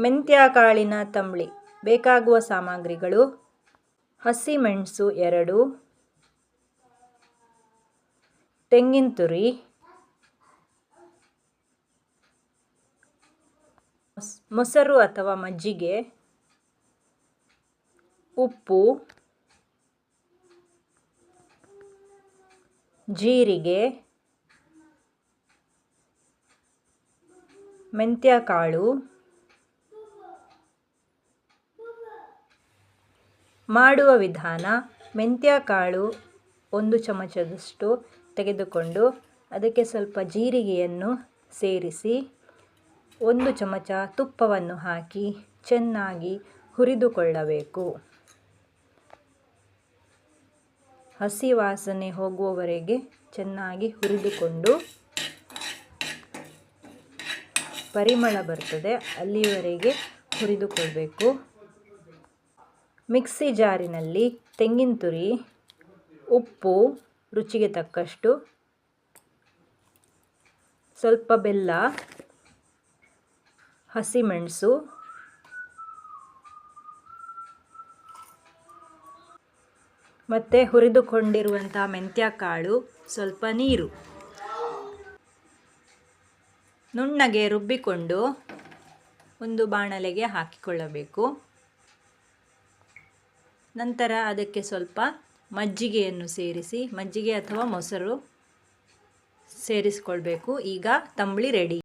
ಮೆಂತ್ಯ ಕಾಳಿನ ತಂಬಳಿ. ಬೇಕಾಗುವ ಸಾಮಗ್ರಿಗಳು: ಹಸಿಮೆಣಸು 2, ತೆಂಗಿನ ತುರಿ, ಮೊಸರು ಅಥವಾ ಮಜ್ಜಿಗೆ, ಉಪ್ಪು, ಜೀರಿಗೆ, ಮೆಂತ್ಯ ಕಾಳು. ಮಾಡುವ ವಿಧಾನ: ಮೆಂತ್ಯ ಕಾಳು 1 ಚಮಚದಷ್ಟು ತೆಗೆದುಕೊಂಡು ಅದಕ್ಕೆ ಸ್ವಲ್ಪ ಜೀರಿಗೆಯನ್ನು ಸೇರಿಸಿ 1 ಚಮಚ ತುಪ್ಪವನ್ನು ಹಾಕಿ ಚೆನ್ನಾಗಿ ಹುರಿದುಕೊಳ್ಳಬೇಕು. ಹಸಿ ವಾಸನೆ ಹೋಗುವವರೆಗೆ ಚೆನ್ನಾಗಿ ಹುರಿದುಕೊಂಡು ಪರಿಮಳ ಬರ್ತದೆ ಅಲ್ಲಿವರೆಗೆ ಹುರಿದುಕೊಳ್ಬೇಕು. ಮಿಕ್ಸಿ ಜಾರಿನಲ್ಲಿ ತೆಂಗಿನ ತುರಿ, ಉಪ್ಪು ರುಚಿಗೆ ತಕ್ಕಷ್ಟು, ಸ್ವಲ್ಪ ಬೆಲ್ಲ, ಹಸಿಮೆಣಸು, ಮತ್ತು ಹುರಿದುಕೊಂಡಿರುವಂಥ ಮೆಂತ್ಯ ಕಾಳು, ಸ್ವಲ್ಪ ನೀರು ನುಣ್ಣಗೆ ರುಬ್ಬಿಕೊಂಡು ಒಂದು ಬಾಣಲೆಗೆ ಹಾಕಿಕೊಳ್ಳಬೇಕು. ನಂತರ ಅದಕ್ಕೆ ಸ್ವಲ್ಪ ಮಜ್ಜಿಗೆಯನ್ನು ಸೇರಿಸಿ, ಮಜ್ಜಿಗೆ ಅಥವಾ ಮೊಸರು ಸೇರಿಸಿಕೊಳ್ಬೇಕು. ಈಗ ತಂಬಳಿ ರೆಡಿ.